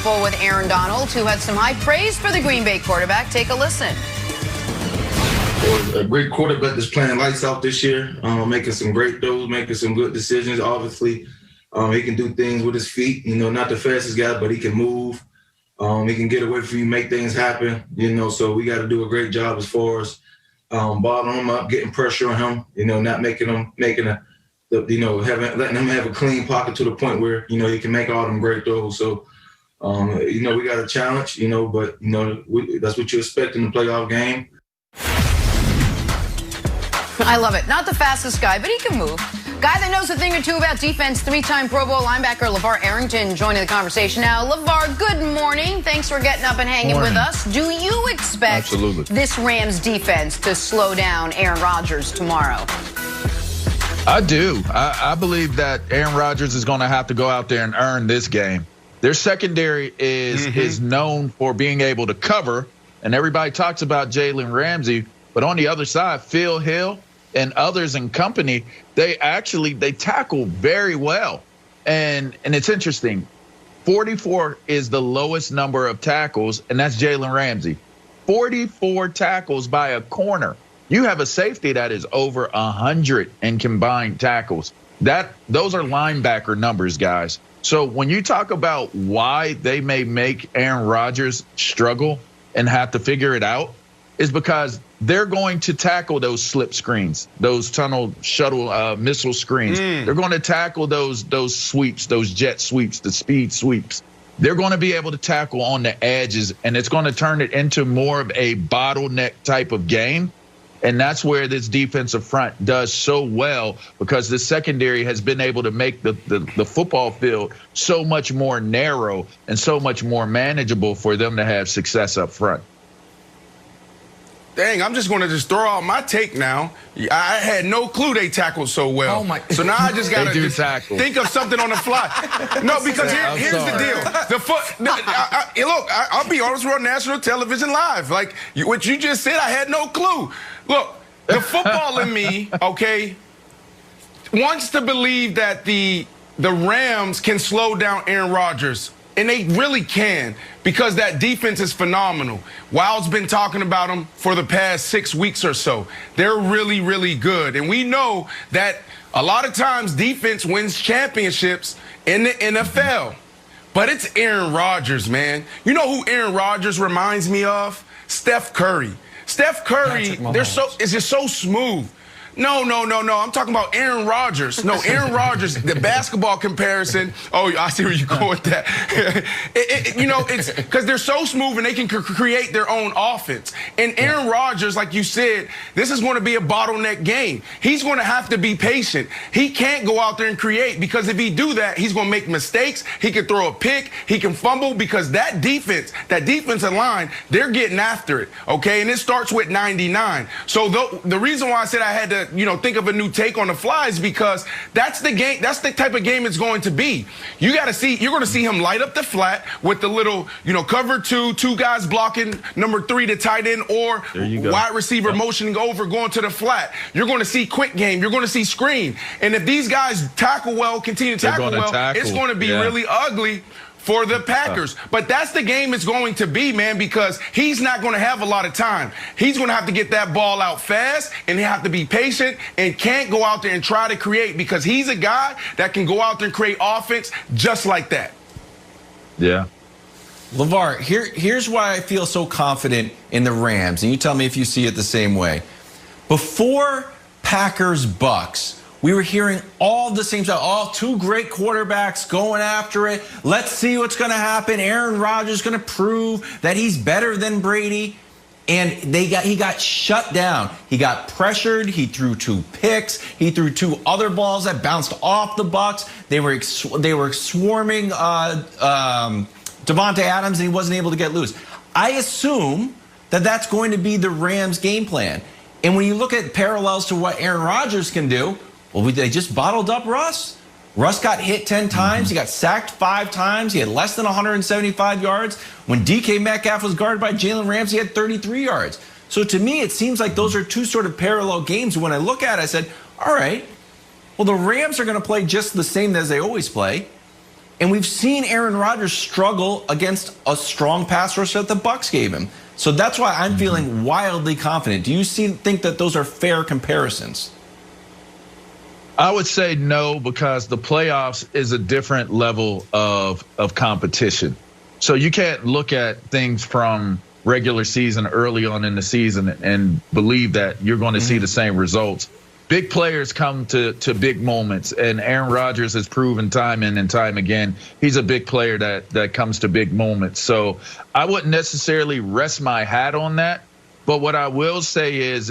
Bowl with Aaron Donald, who had some high praise for the Green Bay quarterback. Take a listen. A great quarterback that's playing lights out this year, making some great throws, making some good decisions. Obviously, he can do things with his feet. Not the fastest guy, but he can move. He can get away from you, make things happen. So we got to do a great job as far as bottling him up, getting pressure on him. Not letting him have a clean pocket to the point where he can make all them great throws. So we got a challenge. But that's what you expect in the playoff game. I love it. Not the fastest guy, but he can move. Guy that knows a thing or two about defense, three-time Pro Bowl linebacker LeVar Arrington joining the conversation now. LeVar, good morning. Thanks for getting up and hanging with us. Do you expect this Rams defense to slow down Aaron Rodgers tomorrow? I do. I believe that Aaron Rodgers is going to have to go out there and earn this game. Their secondary is known for being able to cover, and everybody talks about Jalen Ramsey, but on the other side, Phil Hill and others in company, they tackle very well. And it's interesting. 44 is the lowest number of tackles, and that's Jalen Ramsey. 44 tackles by a corner. You have a safety that is over 100 in combined tackles. Those are linebacker numbers, guys. So when you talk about why they may make Aaron Rodgers struggle and have to figure it out, is because they're going to tackle those slip screens, those tunnel shuttle missile screens. They're going to tackle those sweeps, those jet sweeps, the speed sweeps. They're going to be able to tackle on the edges, and it's going to turn it into more of a bottleneck type of game. And that's where this defensive front does so well, because the secondary has been able to make the football field so much more narrow and so much more manageable for them to have success up front. Dang, I'm just going to throw out my take now. I had no clue they tackled so well. Oh my. So now I just got to think of something on the fly. No, because here's the deal. I'll be honest, we're on national television live. Like what you just said, I had no clue. Look, the football in me, okay, wants to believe that the Rams can slow down Aaron Rodgers. And they really can, because that defense is phenomenal. Wild's been talking about them for the past 6 weeks or so. They're really, really good. And we know that a lot of times defense wins championships in the NFL. But it's Aaron Rodgers, man. You know who Aaron Rodgers reminds me of? Steph Curry. Steph Curry, it's just so smooth. No. I'm talking about Aaron Rodgers. No, Aaron Rodgers, the basketball comparison. Oh, I see where you're going with that. It's because they're so smooth and they can create their own offense. And Aaron Rodgers, like you said, this is going to be a bottleneck game. He's going to have to be patient. He can't go out there and create, because if he do that, he's going to make mistakes. He can throw a pick. He can fumble, because that defensive line, they're getting after it, okay? And it starts with 99. So the reason why I said I had to think of a new take on the fly is because that's the game. That's the type of game it's going to be. You're going to see him light up the flat with the little, cover two guys blocking number 3, the tight end, or wide receiver motioning over, going to the flat. You're going to see quick game. You're going to see screen. And if these guys continue to tackle well, it's going to be really ugly for the Packers. But that's the game it's going to be, man, because he's not going to have a lot of time. He's going to have to get that ball out fast, and he have to be patient and can't go out there and try to create, because he's a guy that can go out there and create offense just like that. Yeah. LeVar, here's why I feel so confident in the Rams, and you tell me if you see it the same way. Before Packers-Bucks, we were hearing all the same stuff. Oh, 2 great quarterbacks going after it. Let's see what's going to happen. Aaron Rodgers is going to prove that he's better than Brady. And he got shut down. He got pressured. He threw 2 picks. He threw 2 other balls that bounced off the Bucs. They were swarming Devontae Adams, and he wasn't able to get loose. I assume that that's going to be the Rams' game plan. And when you look at parallels to what Aaron Rodgers can do, well, they just bottled up Russ. Russ got hit 10 times. He got sacked 5 times. He had less than 175 yards. When DK Metcalf was guarded by Jalen Ramsey, he had 33 yards. So to me, it seems like those are 2 sort of parallel games. When I look at it, I said, all right, well, the Rams are going to play just the same as they always play. And we've seen Aaron Rodgers struggle against a strong pass rush that the Bucs gave him. So that's why I'm feeling wildly confident. Do you think that those are fair comparisons? I would say no, because the playoffs is a different level of competition. So you can't look at things from regular season early on in the season and believe that you're going to see the same results. Big players come to big moments, and Aaron Rodgers has proven time in and time again he's a big player that comes to big moments. So I wouldn't necessarily rest my hat on that. But what I will say is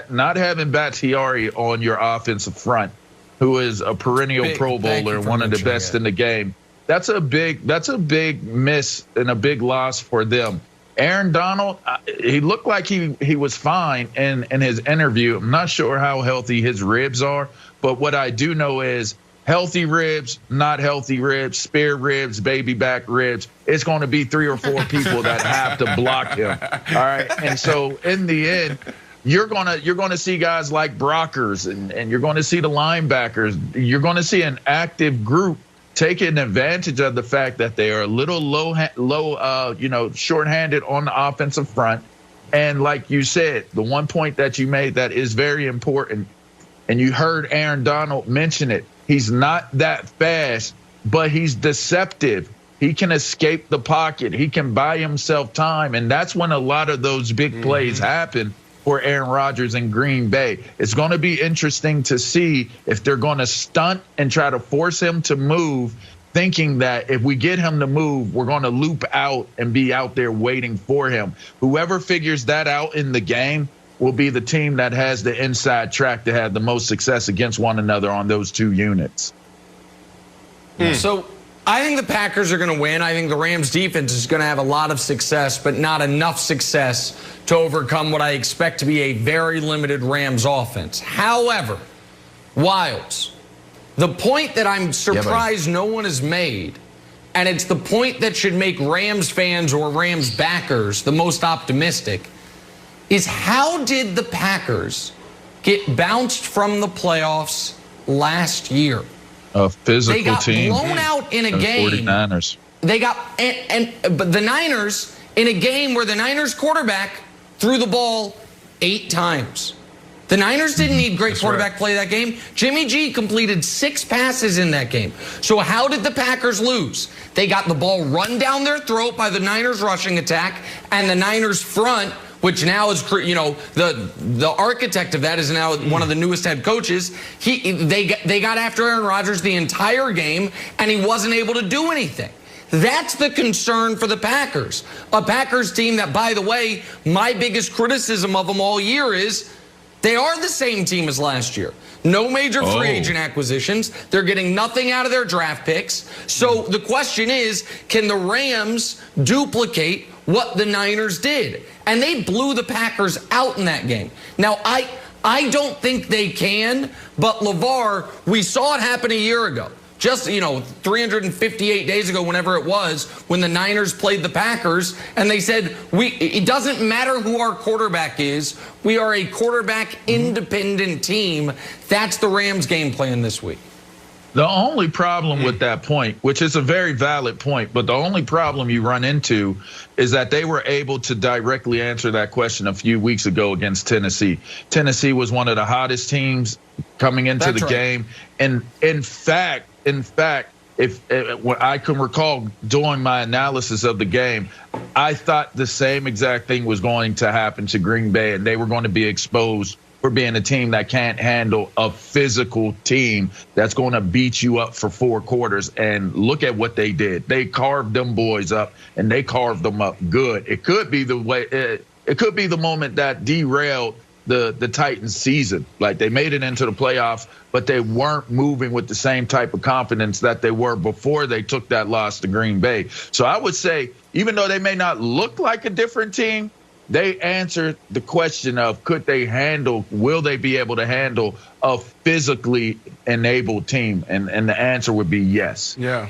not having Bakhtiari on your offensive front, who is a perennial Pro Bowler, one of the best in the game, that's a big miss and a big loss for them. Aaron Donald, he looked like he was fine in his interview. I'm not sure how healthy his ribs are, but what I do know is healthy ribs, not healthy ribs, spare ribs, baby back ribs. It's going to be 3 or 4 people that have to block him. All right, and so in the end, you're gonna see guys like Brockers and you're going to see the linebackers. You're going to see an active group taking advantage of the fact that they are a little shorthanded on the offensive front. And like you said, the one point that you made that is very important, and you heard Aaron Donald mention it, he's not that fast, but he's deceptive. He can escape the pocket. He can buy himself time, and that's when a lot of those big plays happen for Aaron Rodgers in Green Bay. It's going to be interesting to see if they're going to stunt and try to force him to move, thinking that if we get him to move, we're going to loop out and be out there waiting for him. Whoever figures that out in the game will be the team that has the inside track to have the most success against one another on those 2 units. So I think the Packers are going to win. I think the Rams defense is going to have a lot of success, but not enough success to overcome what I expect to be a very limited Rams offense. However, Wilds, the point that I'm surprised no one has made, and it's the point that should make Rams fans or Rams backers the most optimistic, is how did the Packers get bounced from the playoffs last year? A physical they got team. blown out in a game. 49ers. They got but the Niners in a game where the Niners quarterback threw the ball 8 times. The Niners didn't need great quarterback play that game. Jimmy G completed 6 passes in that game. So how did the Packers lose? They got the ball run down their throat by the Niners rushing attack, and the Niners front, which now is, the architect of that is now one of the newest head coaches. They got after Aaron Rodgers the entire game, and he wasn't able to do anything. That's the concern for the Packers. A Packers team that, by the way, my biggest criticism of them all year is they are the same team as last year. No major free agent acquisitions. They're getting nothing out of their draft picks. So the question is, can the Rams duplicate what the Niners did? And they blew the Packers out in that game. Now, I don't think they can, but LeVar, we saw it happen a year ago. Just, 358 days ago, whenever it was, when the Niners played the Packers, and they said, it doesn't matter who our quarterback is. We are a quarterback-independent team. That's the Rams' game plan this week. The only problem with that point, which is a very valid point, but the only problem you run into is that they were able to directly answer that question a few weeks ago against Tennessee. Tennessee was one of the hottest teams coming into the game. And in fact, if I can recall doing my analysis of the game, I thought the same exact thing was going to happen to Green Bay, and they were going to be exposed for being a team that can't handle a physical team that's going to beat you up for 4 quarters. And look at what they did. They carved them boys up, and they carved them up good. It could be the way. It could be the moment that derailed the Titans season. Like, they made it into the playoffs, but they weren't moving with the same type of confidence that they were before they took that loss to Green Bay. So I would say, even though they may not look like a different team, they answered the question of will they be able to handle a physically enabled team? And the answer would be yes. Yeah.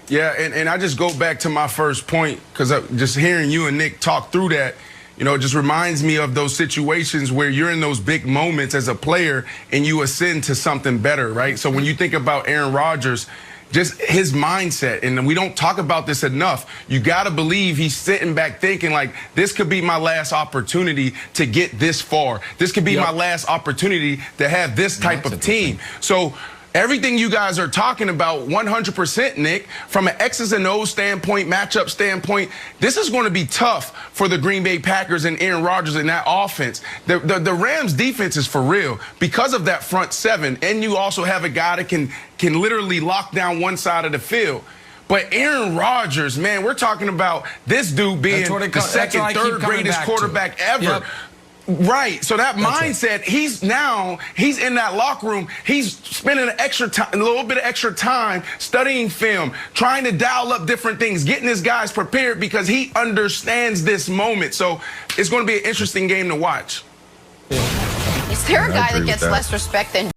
Yeah, and I just go back to my first point, because just hearing you and Nick talk through that, it just reminds me of those situations where you're in those big moments as a player and you ascend to something better, right? So when you think about Aaron Rodgers, just his mindset, and we don't talk about this enough. You got to believe he's sitting back thinking like, this could be my last opportunity to get this far. This could be my last opportunity to have this type of team. So everything you guys are talking about, 100%, Nick, from an X's and O's standpoint, matchup standpoint, this is going to be tough for the Green Bay Packers and Aaron Rodgers in that offense. The Rams defense is for real because of that front seven, and you also have a guy that can literally lock down one side of the field. But Aaron Rodgers, man, we're talking about this dude being the second, third greatest quarterback ever. Yep. Right. So that mindset, he's in that locker room. He's spending a little bit of extra time studying film, trying to dial up different things, getting his guys prepared because he understands this moment. So it's going to be an interesting game to watch. Is there a guy that gets less respect than